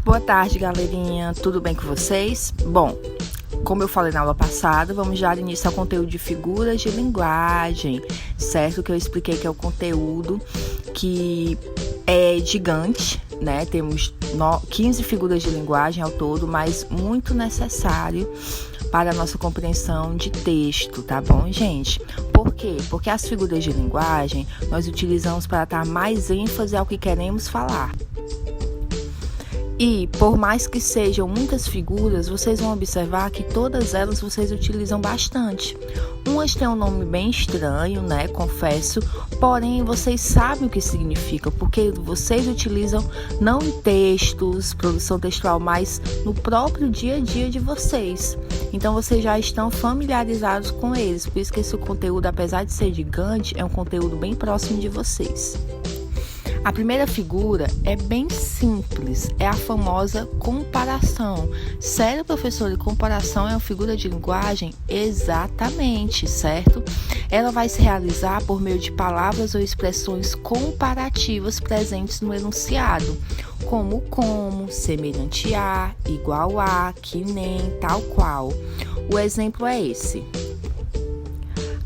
Boa tarde, galerinha. Tudo bem com vocês? Bom, como eu falei na aula passada, vamos dar início ao conteúdo de figuras de linguagem, certo? Que eu expliquei que é o conteúdo que é gigante, né? Temos 15 figuras de linguagem ao todo, mas muito necessário para a nossa compreensão de texto, tá bom, gente? Por quê? Porque as figuras de linguagem nós utilizamos para dar mais ênfase ao que queremos falar. E, por mais que sejam muitas figuras, vocês vão observar que todas elas vocês utilizam bastante. Umas têm um nome bem estranho, né? Confesso, porém vocês sabem o que significa, porque vocês utilizam não em textos, produção textual, mas no próprio dia a dia de vocês. Então, vocês já estão familiarizados com eles, por isso que esse conteúdo, apesar de ser gigante, é um conteúdo bem próximo de vocês. A primeira figura é bem simples, é a famosa comparação. Sério, professor, comparação é uma figura de linguagem? Exatamente, certo? Ela vai se realizar por meio de palavras ou expressões comparativas presentes no enunciado, como, semelhante a, igual a, que nem, tal qual. O exemplo é esse.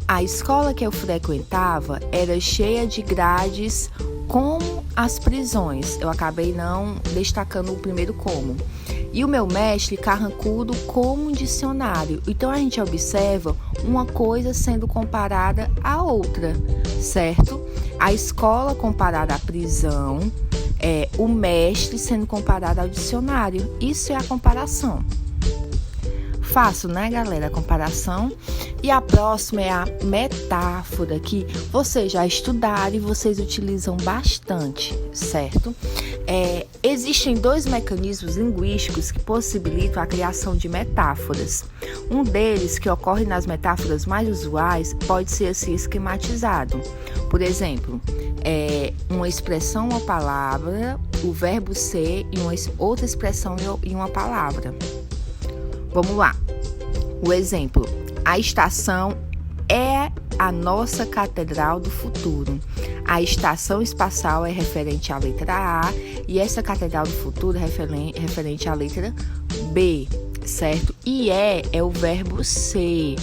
A escola que eu frequentava era cheia de grades como as prisões. Eu acabei não destacando o primeiro como. E o meu mestre carrancudo como um dicionário. Então a gente observa uma coisa sendo comparada à outra, certo? A escola comparada à prisão, o mestre sendo comparado ao dicionário. Isso é a comparação. Fácil, né, galera? A comparação. E a próxima é a metáfora, que vocês já estudaram e vocês utilizam bastante, certo? Existem dois mecanismos linguísticos que possibilitam a criação de metáforas. Um deles, que ocorre nas metáforas mais usuais, pode ser assim esquematizado. Por exemplo, uma expressão ou palavra, o verbo ser e uma outra expressão e uma palavra. Vamos lá. O exemplo: a estação é a nossa catedral do futuro. A estação espacial é referente à letra A e essa catedral do futuro é referente à letra B, certo? E é o verbo ser.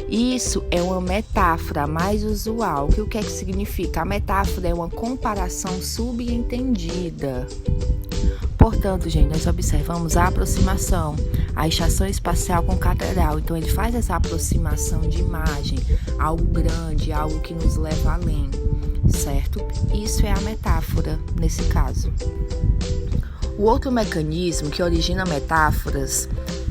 Isso é uma metáfora mais usual. O que é que significa? A metáfora é uma comparação subentendida. Portanto, gente, nós observamos a aproximação, a estação espacial com catedral. Então, ele faz essa aproximação de imagem, algo grande, algo que nos leva além, certo? Isso é a metáfora nesse caso. O outro mecanismo que origina metáforas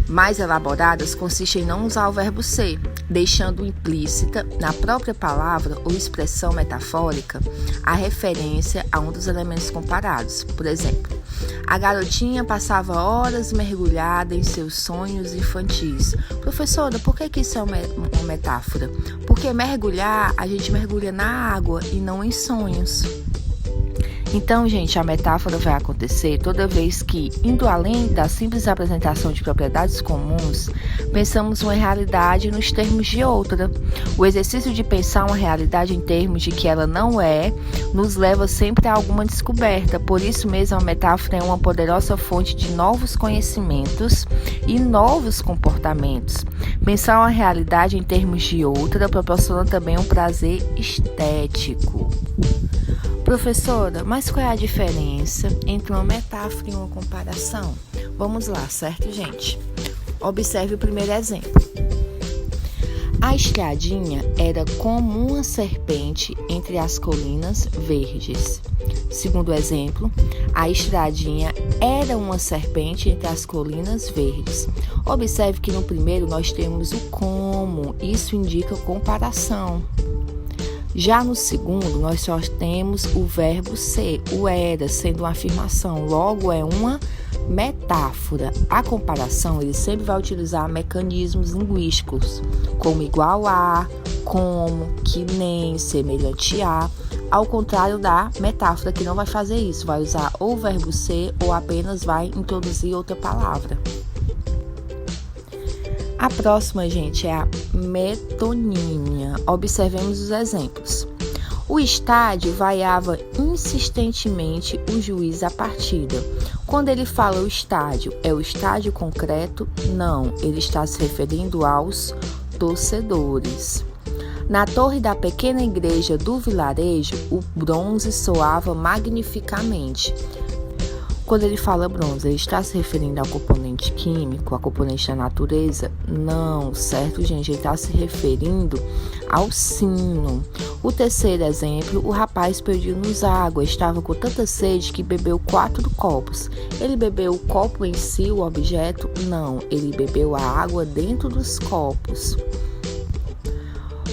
mais elaboradas consiste em não usar o verbo ser, deixando implícita na própria palavra ou expressão metafórica a referência a um dos elementos comparados. Por exemplo, a garotinha passava horas mergulhada em seus sonhos infantis. Professora, por que isso é uma metáfora? Porque mergulhar, a gente mergulha na água e não em sonhos. Então, gente, a metáfora vai acontecer toda vez que, indo além da simples apresentação de propriedades comuns, pensamos uma realidade nos termos de outra. O exercício de pensar uma realidade em termos de que ela não é, nos leva sempre a alguma descoberta. Por isso mesmo, a metáfora é uma poderosa fonte de novos conhecimentos e novos comportamentos. Pensar uma realidade em termos de outra proporciona também um prazer estético. Professora, mas qual é a diferença entre uma metáfora e uma comparação? Vamos lá, certo, gente? Observe o primeiro exemplo. A estradinha era como uma serpente entre as colinas verdes. Segundo exemplo, a estradinha era uma serpente entre as colinas verdes. Observe que no primeiro nós temos o como, isso indica comparação. Já no segundo, nós só temos o verbo ser, o era, sendo uma afirmação, logo é uma metáfora. A comparação, ele sempre vai utilizar mecanismos linguísticos, como igual a, como, que nem, semelhante a, ao contrário da metáfora, que não vai fazer isso, vai usar ou o verbo ser ou apenas vai introduzir outra palavra. A próxima, gente, é a metonímia. Observemos os exemplos. O estádio vaiava insistentemente o juiz à partida. Quando ele fala o estádio, é o estádio concreto? Não, ele está se referindo aos torcedores. Na torre da pequena igreja do vilarejo, o bronze soava magnificamente. Quando ele fala bronze, ele está se referindo ao componente químico, ao componente da natureza? Não, certo, gente? Ele está se referindo ao sino. O terceiro exemplo, o rapaz pediu-nos água, estava com tanta sede que bebeu 4 copos. Ele bebeu o copo em si, o objeto? Não, ele bebeu a água dentro dos copos.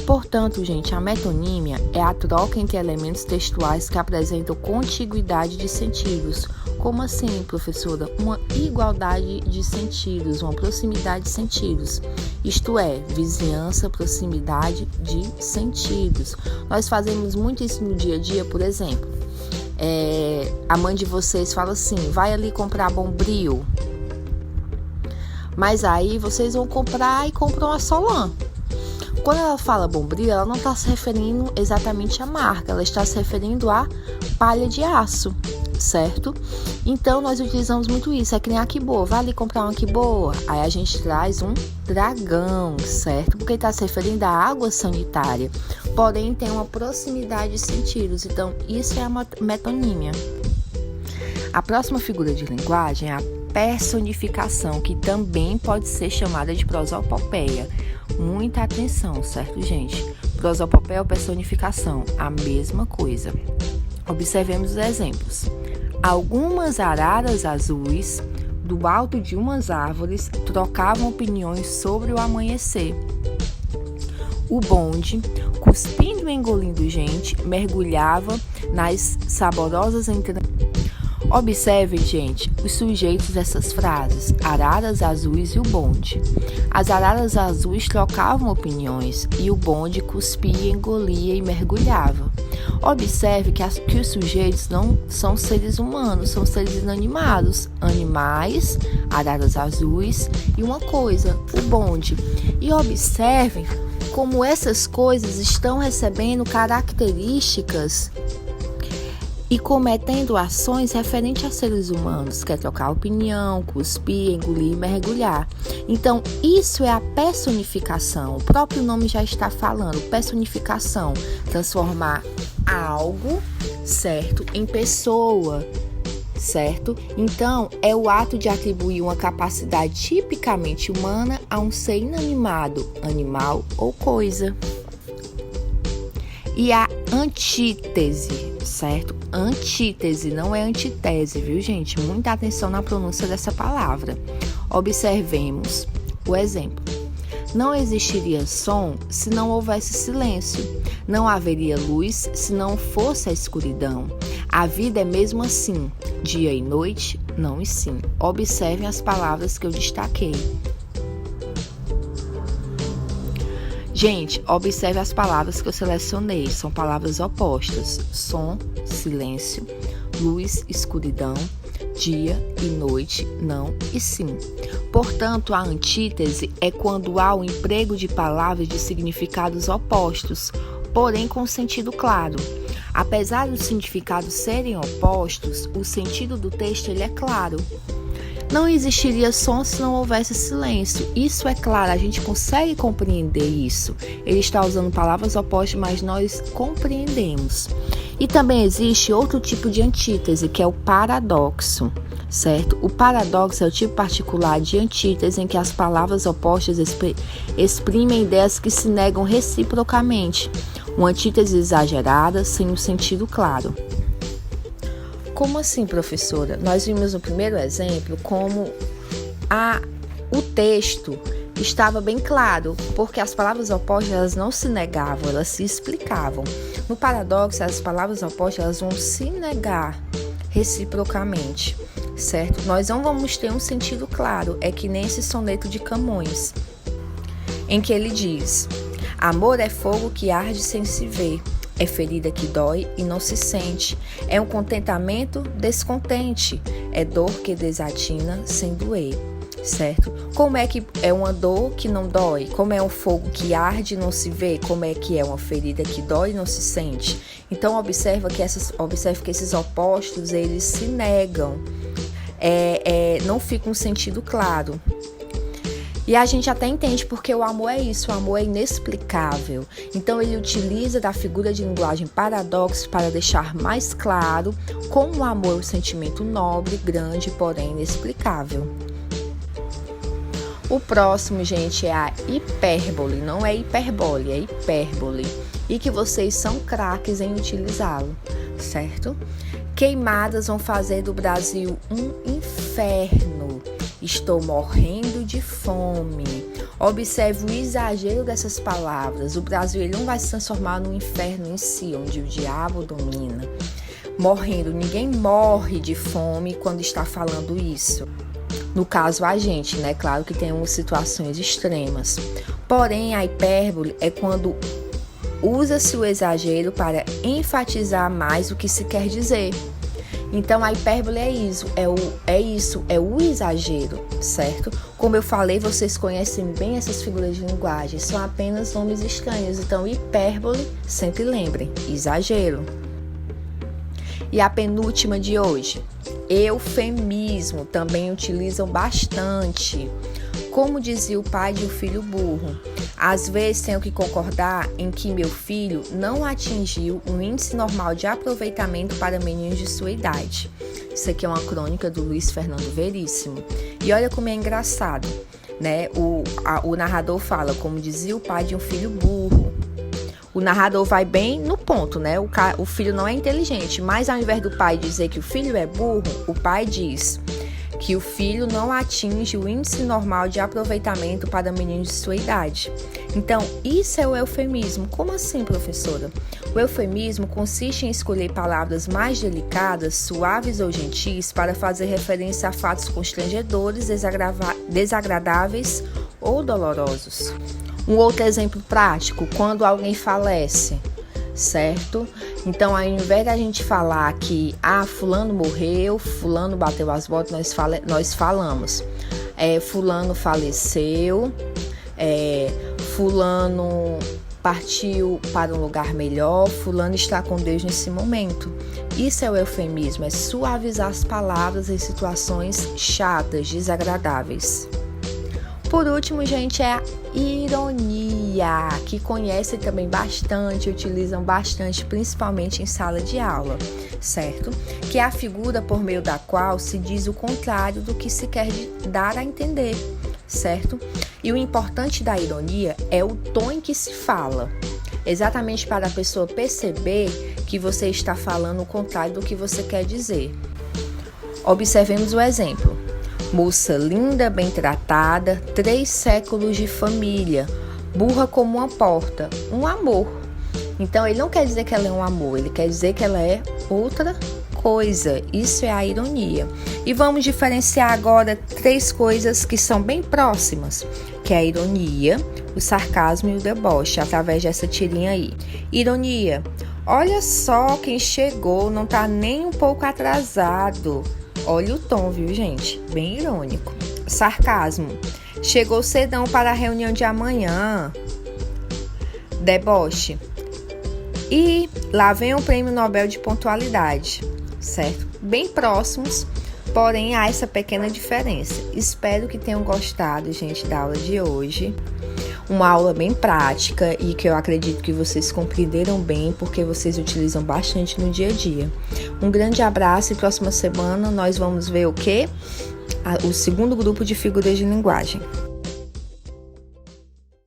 Portanto, gente, a metonímia é a troca entre elementos textuais que apresentam contiguidade de sentidos. Como assim, professora? Uma igualdade de sentidos, uma proximidade de sentidos. Isto é, vizinhança, proximidade de sentidos. Nós fazemos muito isso no dia a dia, por exemplo. A mãe de vocês fala assim, vai ali comprar Bombril. Mas aí vocês vão comprar e compram a Solan. Quando ela fala Bombril, ela não está se referindo exatamente à marca, ela está se referindo à palha de aço, certo? Então, nós utilizamos muito isso, é que nem a Quiboa, vai ali comprar uma Quiboa, aí a gente traz um dragão, certo? Porque está se referindo à água sanitária, porém tem uma proximidade de sentidos, então isso é a metonímia. A próxima figura de linguagem é a personificação, que também pode ser chamada de prosopopeia. Muita atenção, certo, gente? Prosopopeia ou personificação, a mesma coisa. Observemos os exemplos. Algumas araras azuis, do alto de umas árvores, trocavam opiniões sobre o amanhecer. O bonde, cuspindo e engolindo gente, mergulhava nas saborosas entranhas. Observem, gente, os sujeitos dessas frases, araras azuis e o bonde. As araras azuis trocavam opiniões e o bonde cuspia, engolia e mergulhava. Observe que os sujeitos não são seres humanos, são seres inanimados, animais, araras azuis e uma coisa, o bonde. E observem como essas coisas estão recebendo características e cometendo ações referentes a seres humanos, que é trocar opinião, cuspir, engolir e mergulhar. Então, isso é a personificação. O próprio nome já está falando, personificação, transformar algo, certo, em pessoa, certo? Então, é o ato de atribuir uma capacidade tipicamente humana a um ser inanimado, animal ou coisa. E a antítese, certo? Antítese, não é antitese, viu, gente? Muita atenção na pronúncia dessa palavra. Observemos o exemplo. Não existiria som se não houvesse silêncio. Não haveria luz se não fosse a escuridão. A vida é mesmo assim, dia e noite, não e sim. Observem as palavras que eu destaquei. Gente, observe as palavras que eu selecionei. São palavras opostas. Som, silêncio, luz, escuridão, dia e noite, não e sim. Portanto, a antítese é quando há o emprego de palavras de significados opostos, porém com sentido claro. Apesar dos significados serem opostos, o sentido do texto ele é claro. Não existiria som se não houvesse silêncio. Isso é claro, a gente consegue compreender isso. Ele está usando palavras opostas, mas nós compreendemos. E também existe outro tipo de antítese, que é o paradoxo, certo? O paradoxo é o tipo particular de antítese em que as palavras opostas exprimem ideias que se negam reciprocamente. Uma antítese exagerada, sem um sentido claro. Como assim, professora? Nós vimos no primeiro exemplo como o texto estava bem claro, porque as palavras opostas elas não se negavam, elas se explicavam. No paradoxo, as palavras opostas elas vão se negar reciprocamente, certo? Nós não vamos ter um sentido claro, é que nem esse soneto de Camões, em que ele diz: amor é fogo que arde sem se ver. É ferida que dói e não se sente. É um contentamento descontente. É dor que desatina sem doer, certo? Como é que é uma dor que não dói? Como é um fogo que arde e não se vê? Como é que é uma ferida que dói e não se sente? Então, observe que esses opostos, eles se negam. não fica um sentido claro. E a gente até entende porque o amor é isso, o amor é inexplicável. Então ele utiliza da figura de linguagem paradoxo para deixar mais claro como o amor é um sentimento nobre, grande, porém inexplicável. O próximo, gente, é a hipérbole. Não é hiperbole, é hipérbole. E que vocês são craques em utilizá-lo, certo? Queimadas vão fazer do Brasil um inferno. Estou morrendo de fome. Observe o exagero dessas palavras. O Brasil ele não vai se transformar num inferno em si, onde o diabo domina. Morrendo, ninguém morre de fome quando está falando isso. No caso, a gente, né? Claro que temos situações extremas. Porém, a hipérbole é quando usa-se o exagero para enfatizar mais o que se quer dizer. Então, a hipérbole é o exagero, certo? Como eu falei, vocês conhecem bem essas figuras de linguagem, são apenas nomes estranhos. Então, hipérbole, sempre lembrem, exagero. E a penúltima de hoje, eufemismo, também utilizam bastante. Como dizia o pai de um filho burro, às vezes tenho que concordar em que meu filho não atingiu um índice normal de aproveitamento para meninos de sua idade. Isso aqui é uma crônica do Luiz Fernando Veríssimo. E olha como é engraçado, né? O narrador fala, como dizia o pai de um filho burro. O narrador vai bem no ponto, né? O filho não é inteligente, mas ao invés do pai dizer que o filho é burro, o pai diz que o filho não atinge o índice normal de aproveitamento para meninos de sua idade. Então, isso é o eufemismo. Como assim, professora? O eufemismo consiste em escolher palavras mais delicadas, suaves ou gentis para fazer referência a fatos constrangedores, desagradáveis ou dolorosos. Um outro exemplo prático, quando alguém falece, certo? Então, ao invés da gente falar que fulano morreu, fulano bateu as botas, nós falamos fulano faleceu, fulano partiu para um lugar melhor, fulano está com Deus nesse momento. Isso é o eufemismo, é suavizar as palavras em situações chatas, desagradáveis. Por último, gente, é a ironia, que conhecem também bastante, utilizam bastante, principalmente em sala de aula, certo? Que é a figura por meio da qual se diz o contrário do que se quer dar a entender, certo? E o importante da ironia é o tom em que se fala, exatamente para a pessoa perceber que você está falando o contrário do que você quer dizer. Observemos o exemplo. Moça linda, bem tratada, 3 séculos de família, burra como uma porta, um amor. Então, ele não quer dizer que ela é um amor, ele quer dizer que ela é outra coisa. Isso é a ironia. E vamos diferenciar agora 3 coisas que são bem próximas, que é a ironia, o sarcasmo e o deboche, através dessa tirinha aí. Ironia. Olha só quem chegou, não tá nem um pouco atrasado. Olha o tom, viu, gente? Bem irônico. Sarcasmo. Chegou cedão para a reunião de amanhã. Deboche. E lá vem o Prêmio Nobel de Pontualidade, certo? Bem próximos, porém há essa pequena diferença. Espero que tenham gostado, gente, da aula de hoje. Uma aula bem prática e que eu acredito que vocês compreenderam bem porque vocês utilizam bastante no dia a dia. Um grande abraço e próxima semana nós vamos ver o quê? O segundo grupo de figuras de linguagem.